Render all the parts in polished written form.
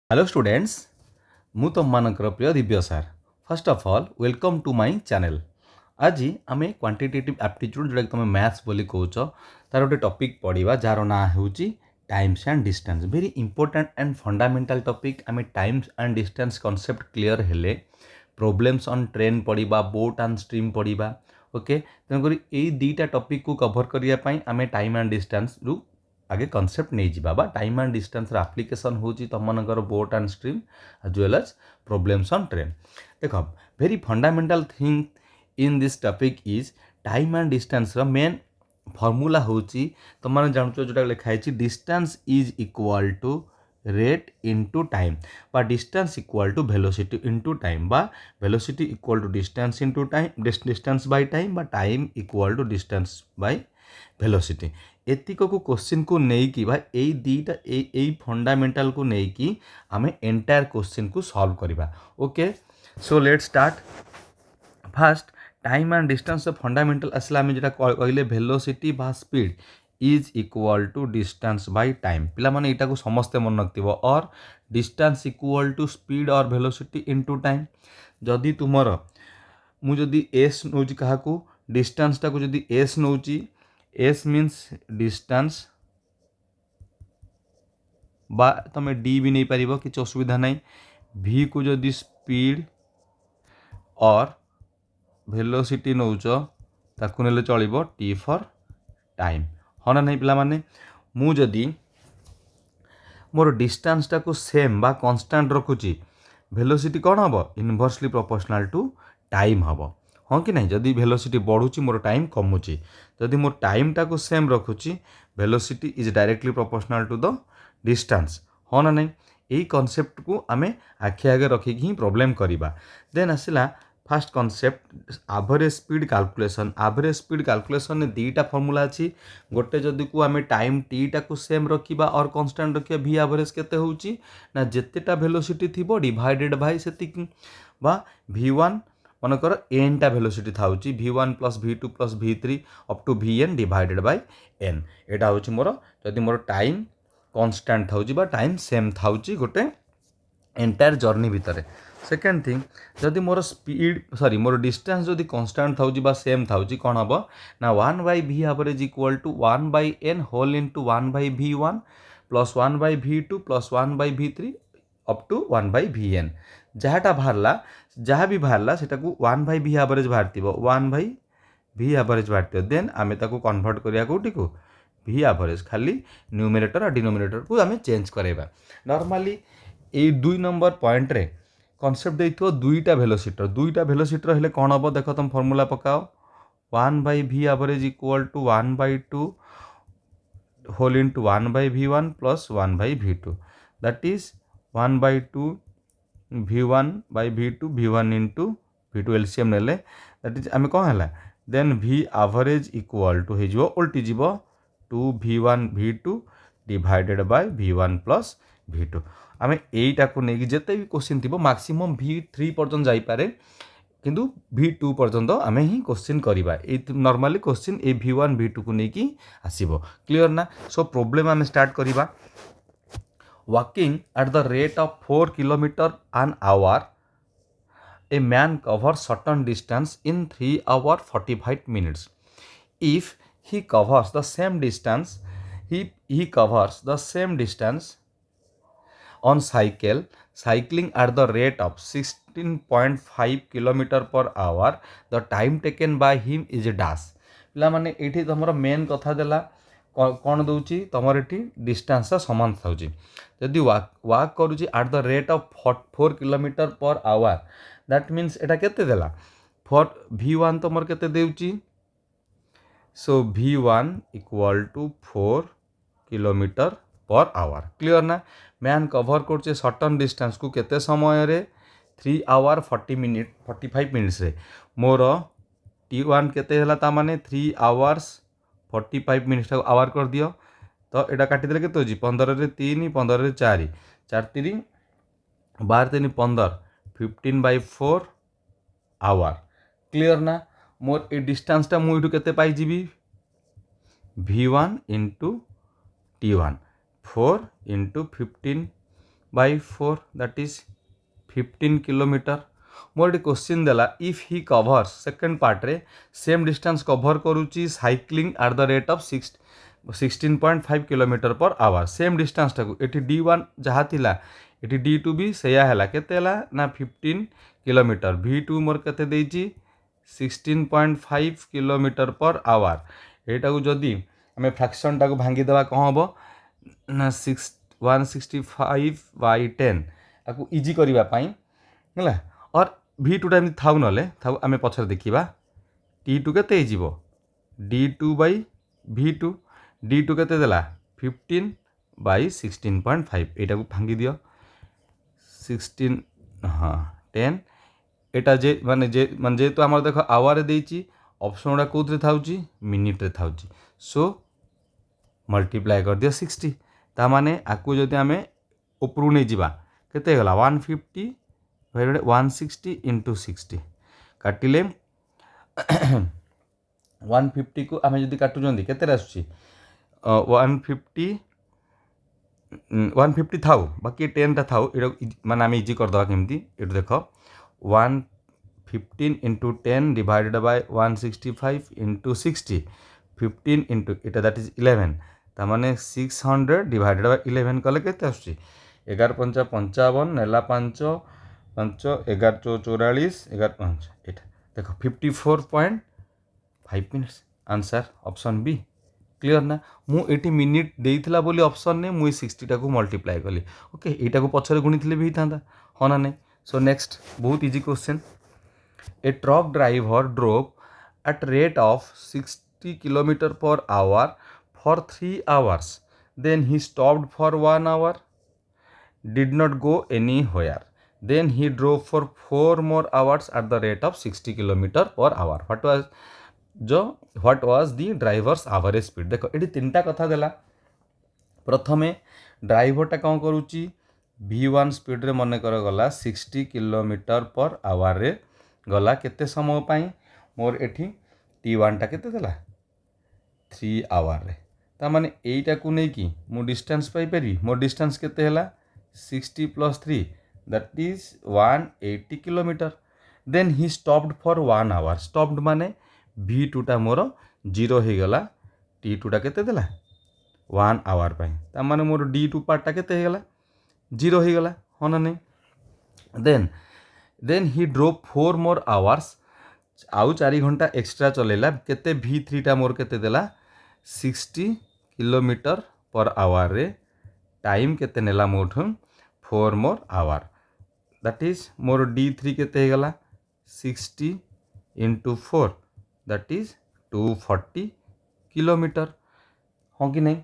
Hello students मु तुम मानकर प्रिय दिव्य sir first of all welcome to my channel. आज आम क्वांटिटेटिव एप्टीट्यूड जोटा कि तुम मैथ्स बोली कौच तार गोटे टॉपिक पढ़ा जार ना हूँ times and distance. Very important and fundamental topic. आम times and distance concept clear हेले प्रोब्लेम्स ऑन ट्रेन पढ़ा बोट एंड स्ट्रीम पढ़ा। ओके तेणुक यही दुईटा टॉपिक को कवर करने आम टाइम एंड डिस्टेंस रु आगे कॉन्सेप्ट नहीं जावा बा टाइम एंड डिस्टेंस एप्लिकेशन होची तुमनकर boat and stream as well as problems on train. देख very fundamental thing in this topic is time and distance main formula होची तुमने जानछ जोटा लिखाई distance is equal to rate into time बा distance equal to velocity into time बा velocity equal to distance into time distance by time बा time equal to distance by velocity. एतिक को क्वेश्चन को लेकिन बा यही दुईटा यही फंडामेंटल को लेकिन आम एंटायर क्वेश्चन को सॉल्व करवा। Okay so let start. First time and distance fundamental आसला आम जो कहले वेलोसिटी बा speed is equal to distance by time. पिला माने एटा को समस्ते मन रखिथिबो और डिस्टेंस इक्वल टू स्पीड और वेलोसिटी इनटू टाइम। जदि तुमर मु जदि एस नौची क्या डिस्टेंसटा को जदि एस नौची एस मीन्स डिस्टेंस बा तुम डी भी नहीं पार कि असुविधा नहीं। भी को जदि स्पीड और वेलोसिटी नौच ताकू नेले चलिबो टी फॉर टाइम। हाँ ना नहीं पिला माने मु जदि मोर डिस्टेंसटा को सेम बा कांस्टेंट रखुची वेलोसिटी कौन हम इनवर्सली प्रोपोर्शनल टू टाइम हम। हाँ कि नहीं जदि वेलोसिटी बढ़ुची मोर टाइम कमुची जदि मोर टाइमटा को सेम रखुची velocity is directly proportional to the distance. हाँ ना नहीं यही कॉन्सेप्ट को आमे आखि आगे रखिक ही प्रॉब्लम करिबा। देन आसिला first concept average speed calculation. Average speed calculation ने दुईटा फॉर्मूला अच्छी गोटे जदि को आम टाइम टीटा को सेम रखा और कांस्टेंट रखा भी एवरेज केते होउची ना जेतेटा वेलोसिटी थिबो डिवाइडेड बाय सेतिक बा v1 मनकर एन टा वेलोसिटी थाउची v1 plus v2 plus v3 up to vn divided by n। एटा होची मोर जदि मोर टाइम कांस्टेंट थाउची बा टाइम सेम थाउची गोटे एंटायर जर्नी भितर। सेकेंड थिंग जदि मोर स्पीड सॉरी मोर डिस्टेंस जदि कांस्टेंट थाउची बा सेम थाउची कौन हम ना 1 by v average equal to 1 by n whole into 1 by v1 plus 1 by v2 plus 1 by v3 up to 1 by vn। जहाँटा बाहरला जहाँ भी बाहरला सेटा को 1 बाय v एवरेज बाहरतिबो 1 बाय v एवरेज बाहरतिबो देन आमे ताको कन्वर्ट करिया कोठी को v एवरेज खाली न्यूमरेटर और डिनोमिनेटर को आमे चेंज करेबा। नॉर्मली ए 2 नंबर पॉइंट रे कॉन्सेप्ट देइथो दुईटा वेलोसिटर हेले कौन हम देख तुम फॉर्मूला पकाओ 1 by v average equal to 1 by 2 whole into 1 by v1 plus 1 by v2 that is 1 by 2 v1 by v2 v1 into v2 LCM नेले दैट इज आम कौन है then v average equal to हो उल्टी जीव 2 v1 v2 divided by v1 plus v2। आम यहीटा को लेकिन जिते भी क्वेश्चन थी मैक्सिमम v3 पर्यंत जापे किंतु v2 पर्यंत आम ही क्वेश्चन करवा नॉर्मली क्वेश्चन ए v1 v2 को लेकिन आसब क्लियर ना। सो प्रोब्लेम आम स्टार्ट करवा। Walking eight the rate of 4 kilometre an hour a man covers certain distance in 3 hours 45 minutes. If he covers the same distance he covers the same distance on cycling at the rate of 16.5 kilometer per hour the time taken by him is dash। पिला माने एठी तमरो main कथा देला कौन दूची तमर एठी distance समान थाउची जदि वाक करूची at the rate of 4 kilometre per hour that means एटा केते देला फॉर v1 तमर केते देउची so v1 equal to 4 kilometre per hour clear ना। मैन कवर कर सर्टन डिस्टेंस को केते समय रे 3 आवर 45 मिनिट्स रे मोर t1 केते हला ता माने 3 आवर्स 45 मिनिट्स आवर कर दियो तो एटा काटी देले केते होची 15 रे 3 15 रे 4 4 3 12 3 15 15 बाय 4 आवर क्लियर ना। मोर ए डिस्टेंसटा मु इठू केते पाई जीबी v1 into t1 4 into 15 by 4 that is 15 kilometre मोर ये क्वेश्चन देला if he covers second part रे सेम डिस्टेंस कवर करुच्ची cycling at the rate of 16.5 kilometre per hour same distance टाकू एटी D1 जहाँ थिला एटी D2 भी सेया हैला केते हैला ना 15 किलोमीटर V2 मोर केते देइची 16.5 किलोमीटर पर आवर एटा को जदी हमें फ्रैक्शन टाको भांगी देबा कौन हबो ना 165 by 10 आपको इजी करबा पई है और V2 टा थाउ नले थाउ आम पछर देखा T2 केते जीवो D2 by V2 D2 केते देला 15 by 16.5 एटा को भांगी दियो 16 हाँ 10 एटा जे माने जेहेतु आमर देख आवर देइची ऑप्शन गुड़ा कौन थाउची मिनिट रे थाउची सो मल्टीप्लाई कर दियो 60 ता माने आकु जदि आमे उपरू नहीं जीवा केते गला 150 160 इंटू 60 काटिले 150 को आम जदि काटुचंदी केते आसुची 150 थाउ बाकी 10 टा थाउ माने आम इजी करदे केमती ये देख 115 into 10 divided by 165 into 60 15 into इटा दैट इज 11 ता माने 600 डिवाइडेड बाय 11 कले केते आसुची 11 पंचा 55 नेला 5 5 11 चौ 44 11 5 एटा देखो 54.5 minutes answer option B clear ना मु एटी मिनिट देइथिला बोली ऑप्शन ने मुई 60 टा को मल्टीप्लाई कली ओके एटा को पछरे गुणिथिले भी थांदा हो ना नहीं सो नेक्स्ट बहुत easy question A truck driver drove at rate of 60 kilometre per our for 3 hours then he stopped for 1 hour did not go anywhere then he drove for 4 more hours at the rate of 60 kilometer per hour what was the driver's average speed देखो ये तीनटा कथा देला प्रथमे ड्राइवरटा कौन करुच्ची V1 speed रे मन कर गला 60 किलोमीटर पर आवर रे गला केते समय पाई मोर एठी T1 टा केते देला 3 आवर रे ता माने एटा को नहीं कि मु डिस्टेंस पाई पारी मोर डिस्टेंस केते हैला 60 + 3 that is 180 kilometre then he stopped for 1 hour stopped माने V2 टा मोर 0 हो गला T2 टा केते देला 1 आवर पाई ता माने मोर D2 पार्ट टा केते हो गला 0 हो गला हो ना नहीं then he drove 4 more hours आउ 4 घंटा एक्स्ट्रा चलेला केते V3 टा मोर केते देला 60 किलोमीटर पर आवर रे टाइम केते नेला मोठू 4 मोर आवर दैट इज मोर D3 केते हो गला 60 इंटू 4 दैट इज 240 किलोमीटर हाँ कि नहीं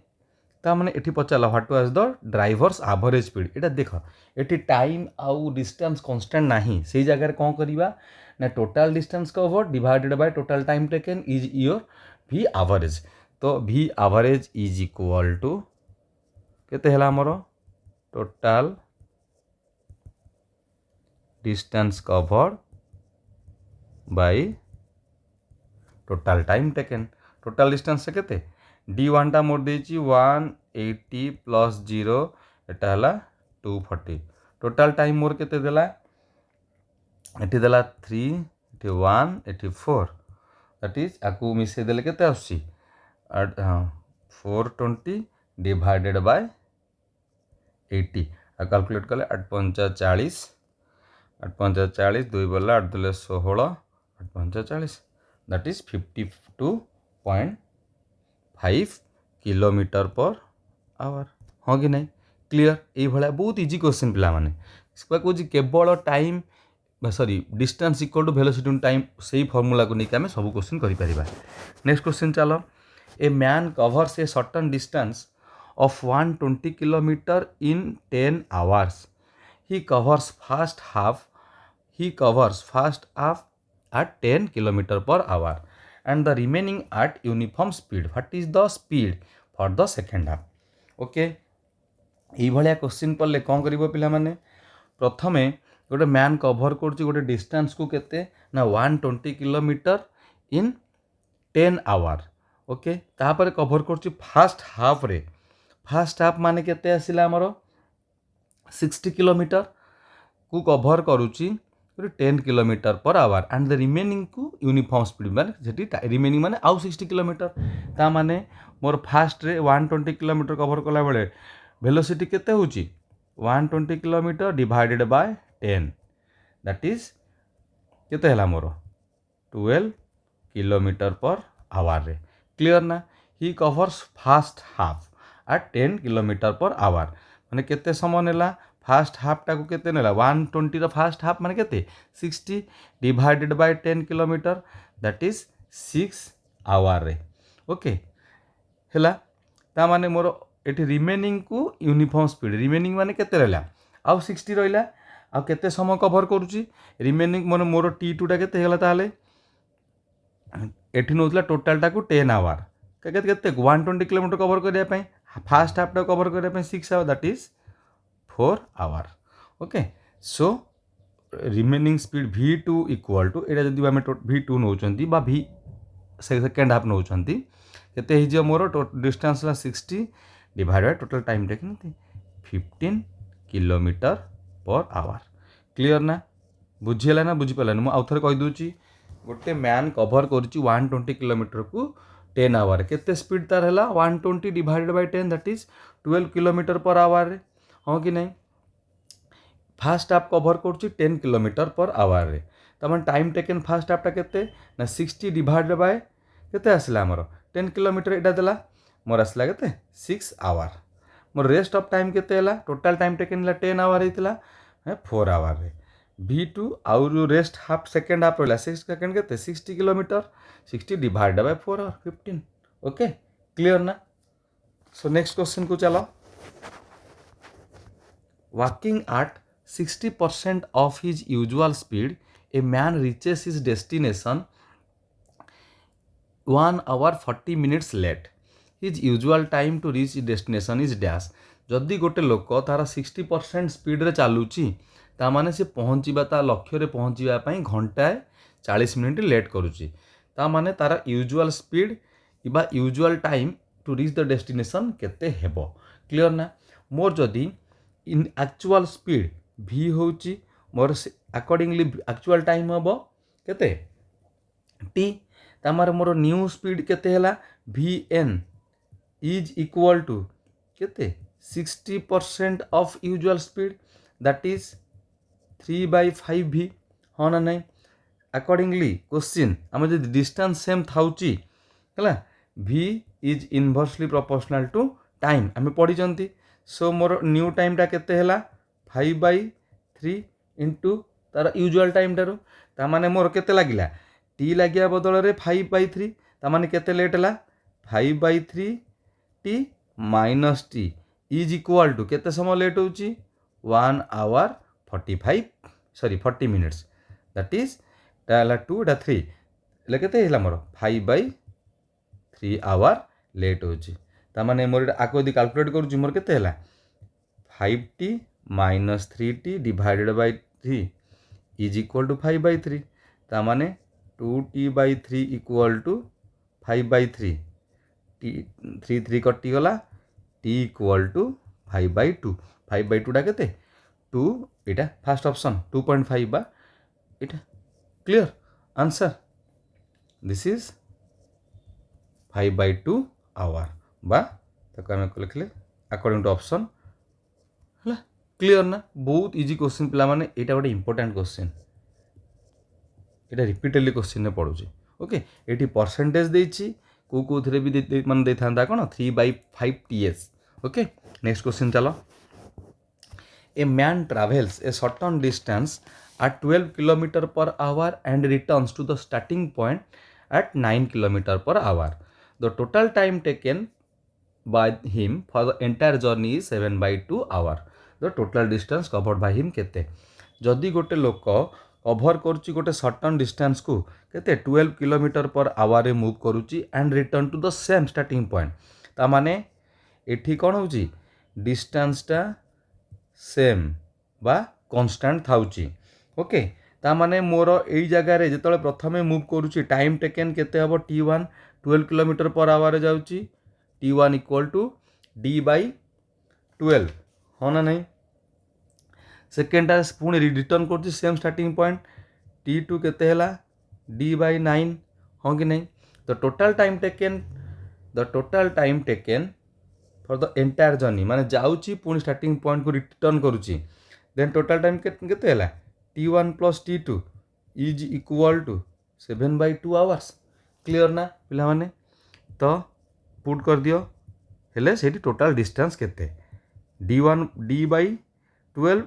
ता माने एठी पचाला what was the driver's average speed एटा देख एठी टाइम आउ डिस्टेंस कांस्टेंट नाही सेही जगह कौन करिबा ना total distance cover divided by total time taken is your V average तो V average is equal to केते हला हमर total distance covered by total time taken total distance से केते D1 टा मोर देची 180 + 0 एटा हला 240 टोटल टाइम मोर केते देला एटी देला 3 एटी 1 एटी 4 दैट इज आकु मिसे देले केते आसी 420 डिवाइडेड बाय 80 आ कैलकुलेट कले 8 पंचा 40 8 पंचा 40 2 बोला 8 देले 16 8 पंचा 40 that is 52.5 kilometre per our हाँ कि नहीं क्लियर ये भाया बहुत इजी क्वेश्चन पिला माने कहूँ केवल time sorry distance equal to velocity time से फर्मूला को लेकिन आम सब क्वेश्चन करें नेक्स्ट क्वेश्चन चलो a man covers a certain distance of 120 kilometer in 10 hours. He covers first half at 10 kilometer per hour and the remaining at uniform speed. What is the speed for the second half? Okay, ये भाया question पढ़ले कौन करिवो पिला माने प्रथमे गोटे man cover करछि गोटे डिस्टेंस को केते ना 120 किलोमीटर इन 10 आवर ओके तापर कवर करछि फास्ट हाफ रे फास्ट हाफ माने केते आसिला हमरो 60 किलोमीटर को कभर करुच्ची 10 kilometre per hour and the remaining को यूनिफॉर्म स्पीड माने रिमेनिंग माने आउ 60 किलोमीटर ता माने मोर फास्ट रे 120 किलोमीटर कभर कला बेले वेलोसिटी केते होची 120 kilometre divided by 10 that is केते हला मोर 12 किलोमीटर पर आवर रे क्लियर ना he covers first half at 10 kilometre per hour माने केते समय नेला फास्ट हाफ टाको केते नेला 120 रो फास्ट हाफ माने केते 60 divided by 10 kilometre that is 6 hour रे ओके हैला ता माने मोर एठी रिमेनिंग को यूनिफॉर्म स्पीड रिमेनिंग माने केते रहला आउ 60 रहला आ केते समय कवर करूची रिमेनिंग मोर T2 टा केते हेला ताले एठी नोतला टोटल टाको 10 आवर केते केते 120 किलोमीटर कवर करिया पई फास्ट हाफ टा कवर करिया पई 6 hour that is 4 hour okay so remaining speed V2 equal to एटा जदि आमे V2 नौचंती बा V सेकेंड हाफ नौचंती केते हि जे मोर डिस्टेंस ला 60 divide by total time taken 15 kilometre per hour clear ना बुझिला ना बुझी पाला मु आउथरे कहि दूची गोटे मैन कवर करूची 120 किलोमीटर को 10 आवर केते स्पीड तार हला 120 divided by 10 that is 12 kilometre per hour रे हाँ कि नहीं फास्ट हाफ कवर करूची 10 किलोमीटर पर आवर रे तमन टाइम टेकन फास्ट हाफ टा केते ना 60 डिवाइडेड बाय केते आसला हमर 10 किलोमीटर एटा देला मोर आसला केते 6 आवर मोर रेस्ट ऑफ टाइम केते हला टोटल टाइम टेकन ला 10 आवर हेतिला 4 आवर रे V2 आउर रेस्ट हाफ सेकेंड हाफ रहला 6 सेकेंड केते 60 kilometre 60 divided by 4 hour 15 okay clear ना सो नेक्स्ट क्वेश्चन को चलो Walking at 60% of his usual speed, a man reaches his destination 1 hour 40 minutes late. His usual time to reach his destination is dash. जदि गोटे लोक तार 60% speed रे चलुची ता माने से पहुँचीबा ता लक्ष्य रे पहुँचीबा पई घंटाए 40 मिनिट लेट करूची ता माने तार यूजुअल स्पीड इबा usual time to reach the destination केते हेबो क्लियर ना मोर जदि इन एक्चुअल स्पीड V होची मोर अकॉर्डिंगली एक्चुअल टाइम हम केते T Tamar more new speed केते हला VN इज इक्वल टू केते 60% of usual speed that is 3/5V हाँ ना नहीं अकॉर्डिंगली क्वेश्चन आम जो डिस्टेंस सेम थाउची हला V is inversely proportional to time आम पढ़ी सो मोर न्यू टाइम टा केते हला 5/3 इंटू तार यूजुअल टाइम टारू ता माने मोर केते लागिला T लागिया बदल रे 5/3 ता माने केते लेट हला 5/3 T minus T is equal to केते समय लेट होची 1 hour 40 मिनिट्स दैट इज ताला 2 दा 3 ले केते हिला मोर 5/3 आवर लेट होची ता माने मोर आको यदि कैलकुलेट करूची मोर केते हला 5T minus 3T divided by 3 is equal to 5/3 ता माने 2T/3 इक्वल टू 5/3 T 3 कटि गला T इक्वल टू 5/2 5/2 टा केते 2 एटा फर्स्ट ऑप्शन 2.5 बा एटा clear answer this is 5/2 hour बा ताको आमे लिखले अकॉर्डिंग टू ऑप्शन हला क्लियर ना बहुत इजी क्वेश्चन पिला माने एटा गोटे इंपोर्टेंट क्वेश्चन एटा रिपीटेडली क्वेश्चन ने पड़ुची ओके एटी परसेंटेज देछि को थरे भी मान दे थांदा कोन 3/5 TS ओके नेक्स्ट क्वेश्चन चलो a man travels a certain distance at 12 km per hour and returns to the starting point at 9 km per hour. The total time taken by him for the entire journey is 7/2 hour. The total distance covered by him केते जदि गोटे लोक cover करुच्ची गोटे certain distance को केते 12 km per hour रे move करुच्ची and return to the same starting point ता माने एठी कोन होची डिस्टेंस टा सेम बा कांस्टेंट थाउची ओके ता माने मोर एई जगह रे जेतले प्रथमे मूव करूची टाइम टेकन केते हबो T1 12 km per hour रे जाउची T1 इक्वल टू D/12 हो ना नहीं सेकेंड पुणी रिटर्न कर सेम स्टार्टिंग पॉइंट T2 केते हैला D/9 हाँ कि नहीं। The total time taken for the entire journey माने जाउची पुणी स्टार्टिंग पॉइंट को रिटर्न करुची देन टोटाल टाइम केते हैला T1 + T2 is equal to 7/2 hours. Clear ना पिला माने। तो पुट कर दियो हेले सेठी टोटाल डिस्टेंस केते D/12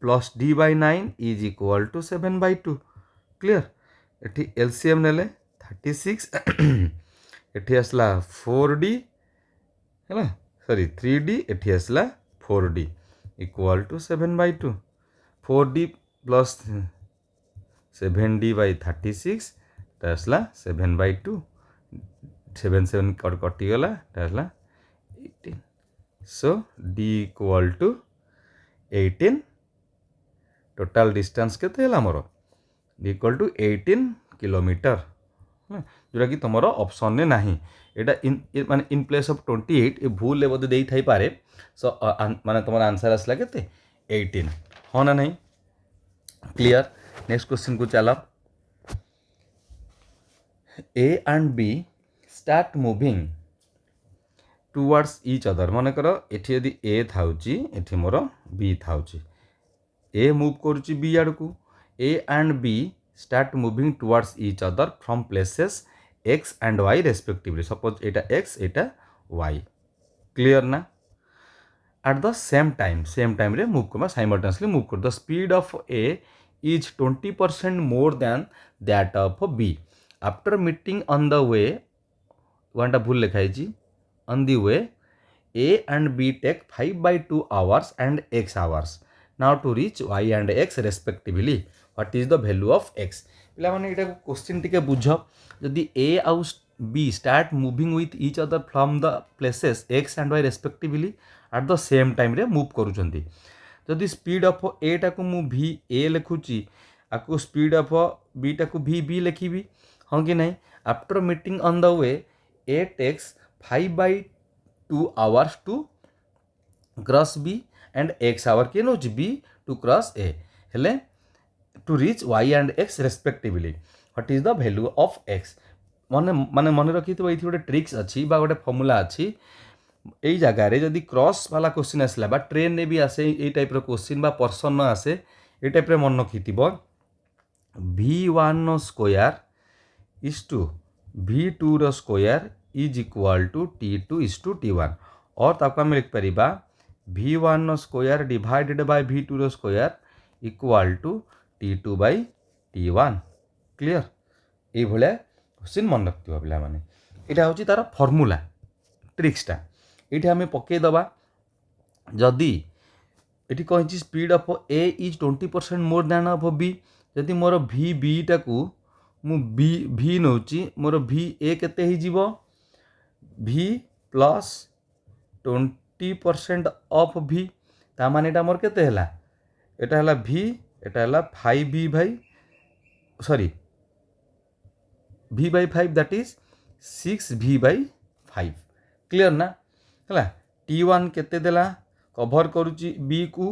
plus D/9 is equal to 7/2। Clear. एठी एलसीएम नेले 36 एठी आसला 4D है सॉरी 3D एठी आसला 4D equal to 7/2। 4D plus 7D/36 आसला 7/2 7 कटिगला आसला 18। So D equal to 18 total distance केते हैला मोर D इक्वल टू 18 किलोमीटर जोटा कि तुम ऑप्शन ने नहीं एटा इन माने इन प्लेस ऑफ 28 ए भूल ले बोधे देई थाई पारे। सो माने तुम आंसर आसला केते 18 हाँ ना नहीं। क्लियर। नेक्स्ट क्वेश्चन को चला। A and B start moving towards each other। मन कर एठी यदि A थाउची एठी मोर B थाउची A मूव करुची B आड़ को A and B start moving towards each other from places X and Y respectively। Suppose Etah X Etah Y। Clear ना। at the same time रे मूव करमा साइमल्टेनियसली मूव कर। The speed of A is 20% more than that of B after meeting on the way वनटा भूल लिखा है on the way A and B take 5/2 hours and X hours now to reach Y and X respectively what is the value of X। पिला माने एटा question टिके बुझ जदि A आउ B start moving with each other from the places X and Y respectively at the same time रे move करूचंती जदि speed of A टाकू मु भी ए लिखुची आकु स्पीड ऑफ बी टाकू भी बी लिखिबी हाँ कि नहीं। After meeting on the way A takes 5/2 hours to cross B and X hour के नोच बी टू क्रॉस ए हेले to reach Y and X respectively what is the value of X. मन माने मन रखी तो ये गोटे ट्रिक्स अच्छी बा गोटे फॉर्मूला अच्छी यही जगार जदि क्रॉस वाला क्वेश्चन आसला बा ट्रेन ने भी आसे ये टाइप क्वेश्चन बा पर्सन न आसे ये टाइप मन रखी V1 square is to V2 square is equal to T2 is to T1 और ताको आम लिख पारिबा V1 square divided by V2 square equal to T2/T1। Clear. ये भाया क्वेश्चन मन रखियो पिला माने एटा होची तार फॉर्मूला ट्रिक्सटा ये आम पकईदबा जदि ये कही speed of A is 20% more than of B जदि मोर भी बी टाकू मु बी भी नौची मोर भी ए केते ही जीवो भी प्लस 20% ऑफ भी ता माने एटा मोर केते हैला एटा हैला भी एटा हैला 5V sorry V/5 that is 6V/5। Clear ना है। T1 केते देला कभर करुची बी को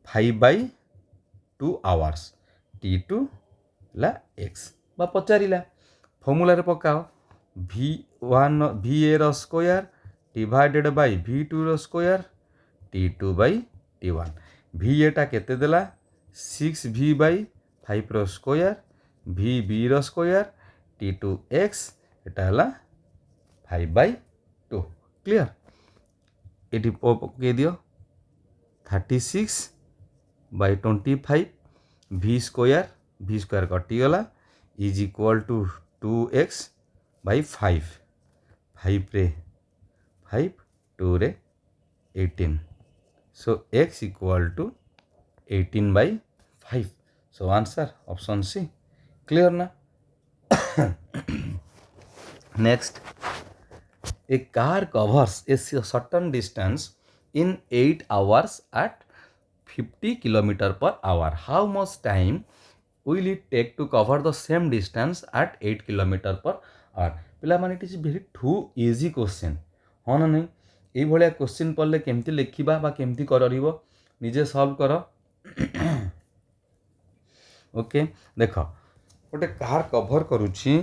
5/2 आवर्स T2 ला x बा पचारिला फॉर्मूला रे पकाओ V1 VA square divided by V2 square T2/T1 V एटा केते देला 6V/5 square VB square T2x एटा हला 5/2। क्लियर। ये पकई दियो 36/25 V स्क्वायर कटिगला इज इक्वल टू 2x/5 5 रे 5 2 रे 18 so x equal to 18/5 so answer option C. Clear ना। Next A car covers a certain distance in 8 hours at 50 km/h. How much time will it take to cover the same distance at 8 km/h? पिला माने it is very to easy question हाँ ना नहीं। ये भाया question पढ़ले केमती लिखा बा केमती कर निजे सॉल्व कर ओके देख गोटे कार कभर करुच्ची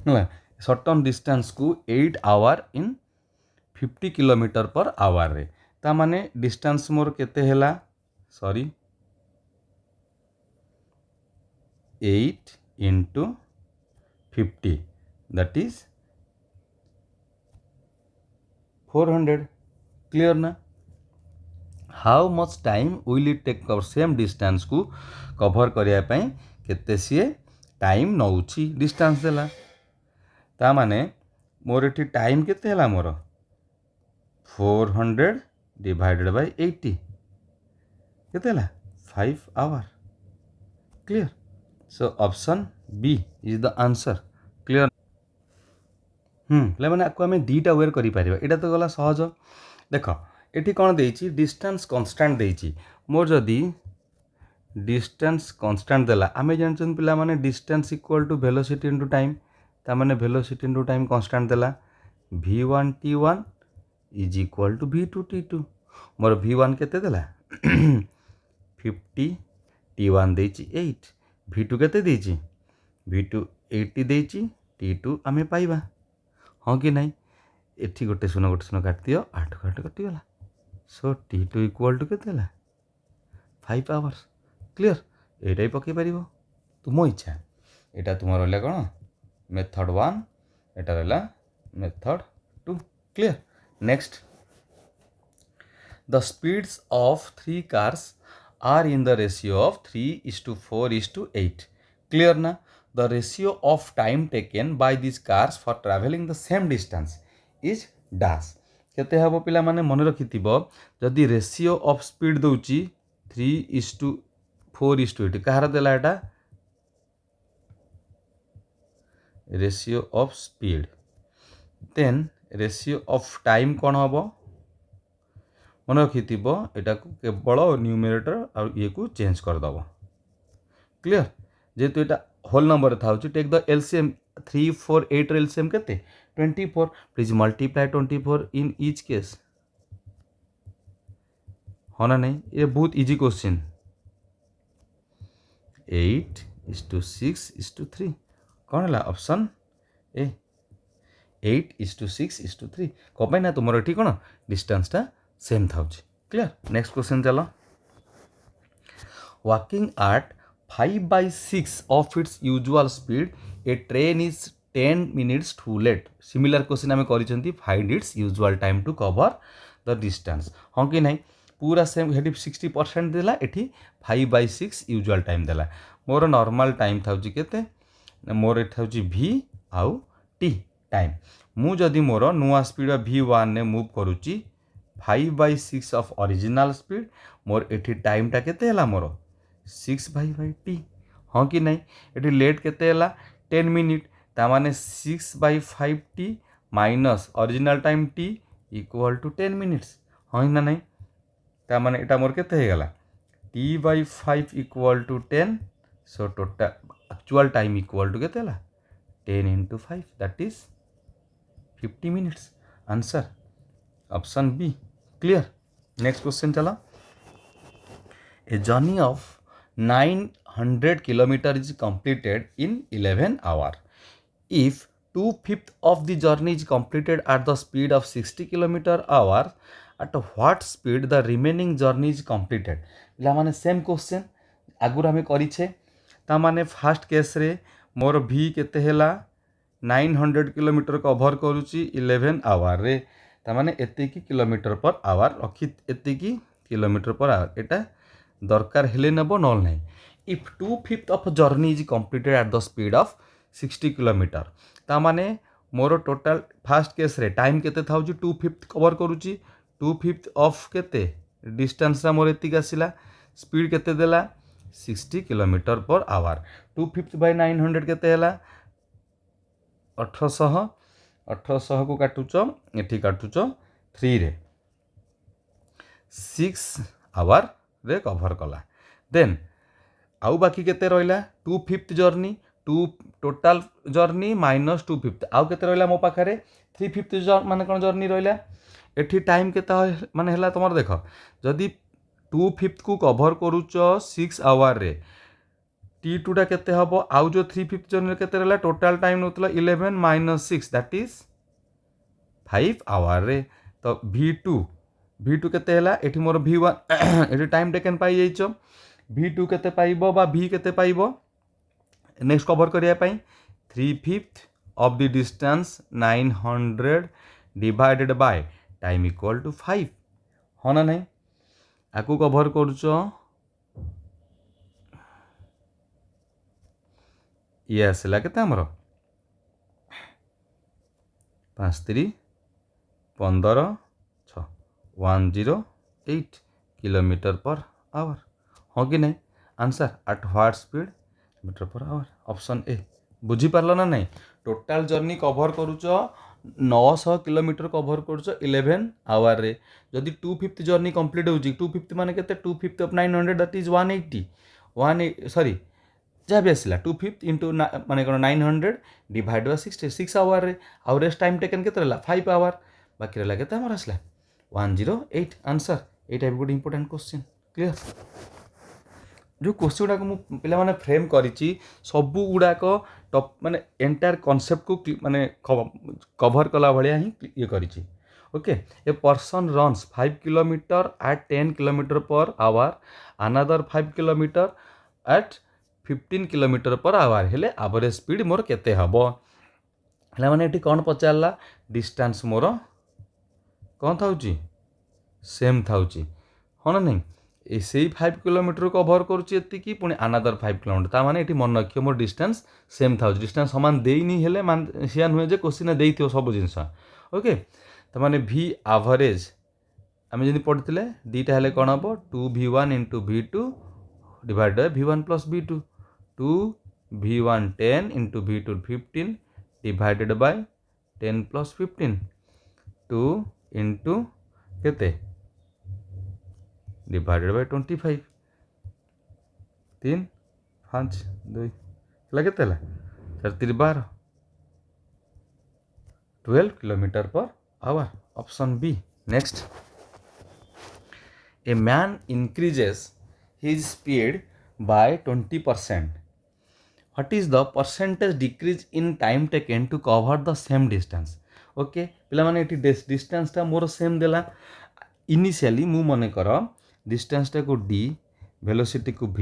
सर्ट टर्म डिस्टेंस को 8 hour in 50 kilometre per hour रे ता माने डिस्टेंस मोर केते हैला sorry 8 into 50 that is 400 clear ना how much time will it take cover same distance को कभर करने पाई केते सी टाइम नौची डिस्टेंस देला ता माने मोर एठी टाइम केते हैला मोर 400 डिवाइडेड बाय 80 केते हैला 5 hour clear so option B is the answer clear पे आपको आम दीटा वेयर करें तो गला सहज देख ये कौन देती डिस्टेंस कन्स्टांट देती मोर जदि डिस्टेंस कन्स्टांट देला आम जानते पिला माने distance equal to velocity into time ताने वेलोसिटी इंटू टाइम कन्स्टांट देला v1 t1 is equal to v2 t2 more v1 केते देला 50 t1 देची 8 v2 केते देची v2 80 देची t2 आमे पाइबा हाँ कि नहीं एठी गोटे सुन काट दियो 8 8 कटिगला सो t2 इक्वल टू केते देला 5 आवर्स क्लियर एटा ही पकई पार तुम इच्छा यहाँ तुम रहा कौन मेथड 1 एटा रहा method 2 clear next the speeds of 3 cars are in the ratio of 3:4:8 clear ना the ratio of time taken by this cars for travelling the same distance is dash केते हबो पिला माने मन रखिथिबो जदि रेशियो ऑफ स्पीड दउची 3:4:8 कहार देला एटा ratio of speed then ratio of time कौन हम मन रखिथिबो एटा को केवल न्यूमरेटर और ये को चेंज करदब क्लियर जेहेतु एटा होल नंबर था टेक द एलसीएम 3 4 8 एलसीएम केते 24 please multiply 24 in each case हाँ ना नहीं ये बहुत इजी क्वेश्चन 8:6:3 कौन है ऑप्शन ए 8:6:3 कौन ना तुम ये कौन डिस्टेंसटा सेम था क्लियर नेक्स्ट क्वेश्चन चलो walking at 5/6 of its usual speed a train is 10 minutes too late similar question आम कर find its usual time to cover the distance हाँ कि नहीं पूरा सेम हेटी 60% देला एठी 5/6 यूजुअल टाइम देला मोर नॉर्मल टाइम था केते मोर एठी था v आउ t टाइम मु जदि मोर नुआ स्पीड v1 ने मूव करूची 5/6 ऑफ ओरिजिनल स्पीड मोर एठी टाइम टा केते हला मोर 6/t हाँ कि नहीं एठी लेट केते हला 10 मिनिट ता माने 6/5t minus original time t equal to 10 minutes हाँ ना नहीं ता माने एटा मोर केते हेगला t/5 equal to 10 so total actual time equal to केते हला 10 × 5 that is 50 minutes answer option B clear next question चला a journey of 900 kilometre is completed in 11 hours if 2/5 of the journey is completed at the speed of 60 km/h at what speed the remaining journey is completed पिला माने same question आगुर आम करिछे ता माने fast case रे मोर v केते हेला 900 kilometre cover करुची 11 our रे ता माने एतिकी किलोमीटर पर आवर रखी एतिकी किलोमीटर पर आवर एटा दरकार हेले नेब नल नहीं if 2/5 of journey is completed at the speed of 60 kilometre ता माने मोर टोटल फास्ट केस रे टाइम केते था 2/5 कवर करुची 2/5 ऑफ केते डिस्टेंस रा मोर एतिक आसिला स्पीड केते देला 60 किलोमीटर पर आवर 2/5/900 केते हेला 1800 1800 को काटुच एठी काटुच 3 रे 6 आवर रे कवर कला देन आउ बाकी केते रहिला 2/5 जर्नी 2 टोटल जर्नी माइनस 2/5 आउ केते रहिला मो पाखरे 3/5 माने कोन जर्नी रहिला एठी टाइम केते माने हला तमर देखो जदि 2/5 को कभर करूच 6 आवर रे T2 टा केते हबो आउ जो 3/5 जर्नी केते रहला टोटल टाइम नउतला 11 - 6 दैट इज 5 आवर रे तो V2 केते हैला एठी मोर V1 एठी टाइम टेकन पाई जाइछो V2 केते पाइबो बा V केते पाइबो नेक्स्ट कवर करिया पई 3/5 of the distance 900 divided by time equal to 5 हो ना नहीं आकु कवर करूचो ये आसला केते हमरो 5 3 15 6 108 किलोमीटर पर आवर हाँ कि नहीं answer at what speed metre पर आवर ऑप्शन ए बुझी पारल ना नहीं टोटाल जर्नी कवर करूच 900 किलोमीटर कवर करूच 11 आवर रे जदि 2/5 जर्नी कंप्लीट होउची 2/5 माने केते 2/5 ऑफ 900 दैट इज 180 सॉरी जहाँ भी आसला 2/5 इंटू माने कौन 900 डिवाइड बाय 6 आवर रे आउ रेस्ट टाइम टेकन केते रहला 5 आवर बाकी रहला केते हमर आसला 108 आंसर एटा भी गोटे इंपोर्टेंट क्वेश्चन क्लियर जो क्वेश्चन गुड़ाक मुझे पिला माने फ्रेम करिछि सबु गुड़ाक टॉप माने एंटायर कॉन्सेप्ट को माने कवर कला भलिया ही ये करिछि okay a person runs 5 kilometre at 10 kilometre per hour another 5 kilometre at 15 kilometre per hour हेले एवरेज स्पीड मोर केते हबो हेला माने एठी कोन पचारला डिस्टेंस मोर कौन थाउची सेम थाउची हाँ ना नहीं से 5 किलोमीटर कभर करुच्ची एतिकी पुणी अनादर 5 किलोमीटर ता माने एठी मन रखियो मोर डिस्टेंस सेम थाउची डिस्टेंस समान देइनी हेले मान सिया नुहे जे क्वेश्चन देइथियो सब जिंस ओके त माने v एवरेज आमे जदि पढितले दीटा हेले कोन हबो 2v1 * v2 divide by v1 + v2 2v1 10 * v2 15 divided by 10 + 15 2 into केते डिवाइडेड बाय 25 3 5 2 हला केते हला 4 3 12 12 kilometre per hour option B next a man increases his speed by 20% what is the percentage decrease in time taken to cover the same distance okay पिला माने एठी distance टा मोर same देला initially मु मने कर डिस्टेंस टा को d वेलोसिटी को v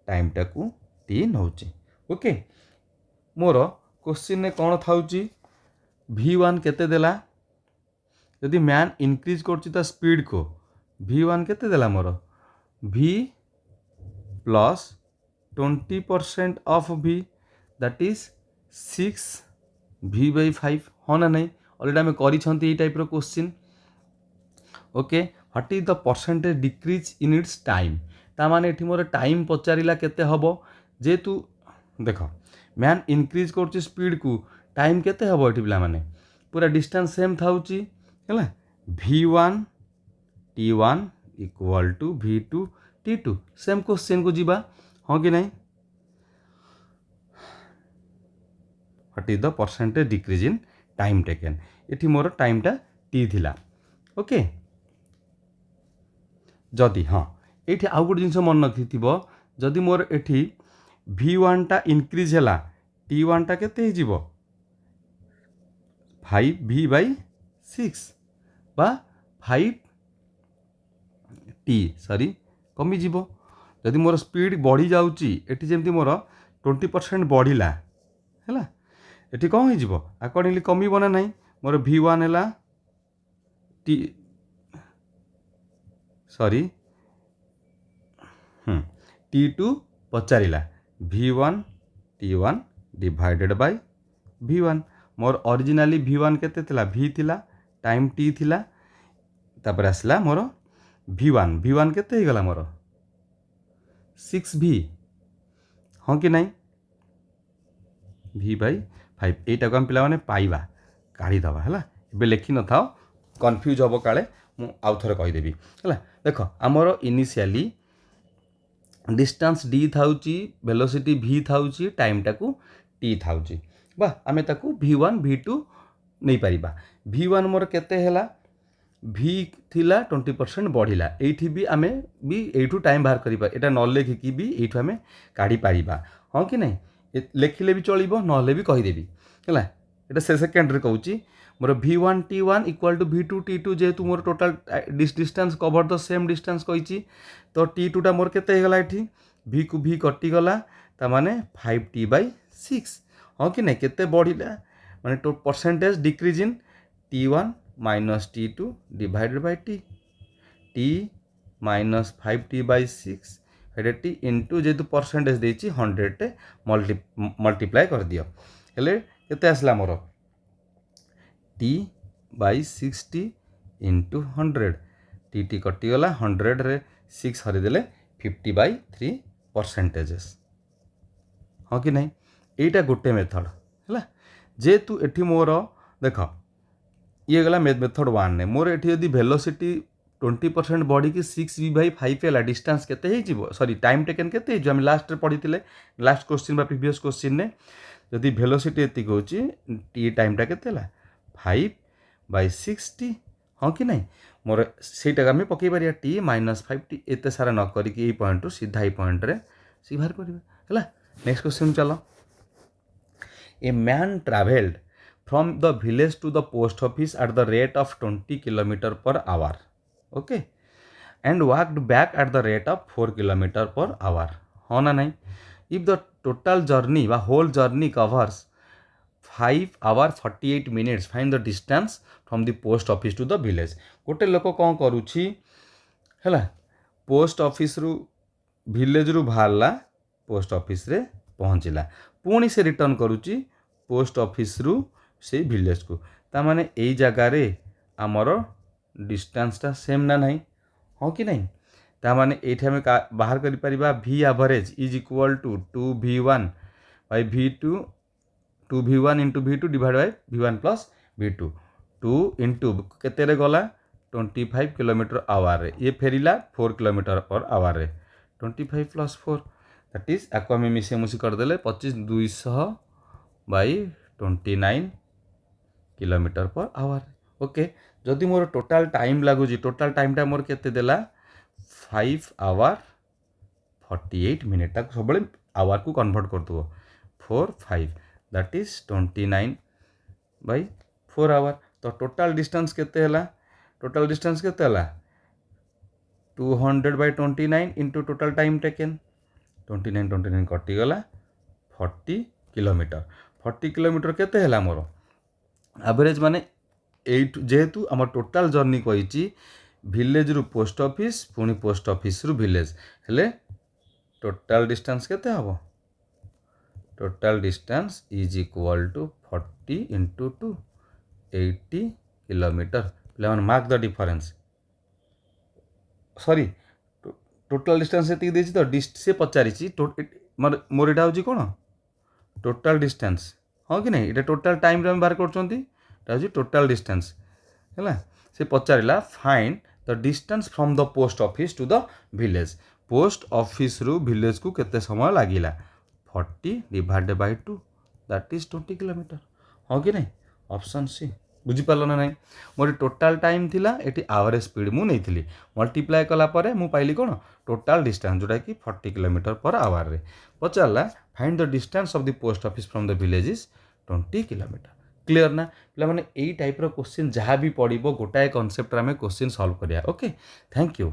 टाइम टा को t नउची ओके मोर क्वेश्चन ने कोन थाउची v1 केते देला यदि मैन इंक्रीज करची ता स्पीड को v1 केते देला मोर v plus 20% of v that is 6 v by 5 हाँ ना नहीं ऑलरेडी आम करी टाइप रो question okay what is the percentage decrease in its time ता माने एठी मोर टाइम पचारिला केते हबो जेतु देख मैन इंक्रीज करची स्पीड को टाइम केते हबो एठी पिला माने पूरा डिस्टेंस सेम थाउची हैला v1 t1 equal to v2 t2 same question को जीवा हाँ कि नहीं what is the percentage decrease in time taken एठी मोर टाइम टा t थिला ओके जदि हाँ ये आउ गोटे जिनस मन रखिथिबो जदि मोर एठी v1 टा इंक्रीज हैला t1 टा केते हिजिबो 5v by 6 बा 5t सॉरी कमी जीवो जदि मोर स्पीड बढ़ी जाउची एठी जेमति मोर 20% बढ़िला हैला एठी कौन हो जीवो अकॉर्डिंगली कमीबो ना नहीं मोर v1 हैला t sorry t2 पचारिला v1 t1 divided by v1 more originally v1 केते थिला v थिला टाइम t थिला तापर आसला मोर v1 केते ही गला मोर 6v हाँ कि नहीं v by 5 एटा को हम पिला माने पाइबा काढ़ी दबा हैला एबे लेखि न थाओ कंफ्यूज हबो काले मु आउ थरे कहि देबी हैला देखो हमरो इनिशियली डिस्टेंस d थाउची वेलोसिटी v थाउची टाइम टाकू t थाउची बा आमे ताकू v1 v2 नहीं पारिबा v1 मोर केते हैला ভি थिला 20% बढ़िला एठी भी आमे भी एठू टाइम बाहर करिपा एटा न लेखिकी भी एठू आमे काढ़ी पारिबा हाँ कि नहीं लेखिले भी चलिबो नहले भी कहिदेबी हैला एटा से सेकेंड रे कहूची मोर V1T1 इक्वल टू V2T2 जेहेतु मोर total distance cover the same distance कहिची तो T2 टा मोर केते हेगला एठी V को V कटि गला ता माने 5T/6 हाँ कि नहीं केते बढ़िला माने तो percentage decrease in T1 minus T2 divided by T minus 5T/6 हेडे T into जेहेतु परसेंटेज देछि 100 टे मल्टीप्लाई कर दियो हेले केते आसला मोर T/60 इंटू 100 टी कटिगला 100 रे 6 हरिदेले 50/3 परसेंटेजेस हाँ कि नहीं एटा गोटे मेथड है जेहेतु एठी मोर देख ये गला मेथड 1 ने मोर एठी यदि वेलोसिटी 20% बढ़ी कि 6V/5 है डिस्टेंस केते हो सॉरी टाइम टेकन केते जो हम लास्ट रे पढ़ी लास्ट क्वेश्चन बा प्रीवियस क्वेश्चन ने यदि वेलोसिटी एति होची टी टाइम टा केते ला 5/60 हाँ कि नहीं मोर सेटा आम पकई पारिया T - 5T एते सारा न करिकी पॉइंट सीधा ही पॉइंट रे सी बाहर करबा है नेक्स्ट क्वेश्चन चलो a man travelled from the village to the post office at the rate of 20 km/h okay and walked back at the rate of 4 km/h हाँ ना नहीं if the total journey वा whole journey covers 5 hours 48 minutes find the distance from the post office to the village गोटे लोक कौन करुछि हैला post office रु village रु बाहरला पोस्ट ऑफिस रे पहुँचला पुणी से रिटर्न करुछि पोस्ट ऑफिस रु से विलेज को ता माने एई जगह रे आमर डिस्टेंसटा सेम ना नहीं हाँ कि नहीं ता माने एठी हम बाहर करि परिबा V average is equal to 2V1/V2 2V1 into V2 divide by V1 plus V2 2 into केते रे गला 25 km/h रे ये फेरिला 4 km/h रे 25 प्लस 4 दैट इज आको हम मिसे मुसी कर देले 25 200/29 km/h ओके जदि मोर टोटाल टाइम लगुच टोटाल टाइम टा मोर केते देला 5 hours 48 minutes ताको सब आवर को कन्वर्ट कर दो 4 5 दैट इज 29/4 hours तो टोटाल डिस्टेंस केते हला टोटाल डिस्टेंस केते हला 200/29 इंटू टोटाल टाइम टेकन 29 कटि गला 40 किलोमीटर 40 किलोमीटर केते हला मोर एवरेज माने 8 जेहेतु आम टोटाल जर्नी कही विलेज रु पोस्ट ऑफिस पुणी पोस्ट ऑफिस रु विलेज हेले टोटाल डिस्टेंस केते हबो total distance is equal to 40 into 2 80 kilometre पे mark the difference sorry total distance ये तो से पचारि मोर यहाँ हूँ कौन टोटाल डिस्टेंस हाँ कि नहीं ये टोटाल टाइम रे बाहर कर टोटाल डिस्टेंस है से पचारा find the distance from the post office to the village post office रु विलेज को केते समय लागिला 40 divided by 2 that is 20 kilometre हाँ कि नहीं ऑप्शन सी बुझीपार ना ना मोर टोटाल टाइम थिला एटी एवरेज स्पीड मु नहीं मल्टीप्लाई कला परे मु पाइली कौन टोटाल डिस्टेंस जोटा कि 40 km/h रे पचारा find the distance of the post office from the village is 20 kilometre clear ना पे मैंने यही टाइप क्वेश्चन जहाँ भी पड़ो गोटाए कनसेप्ट आम क्वेश्चन सॉल्व करिया ओके थैंक यू।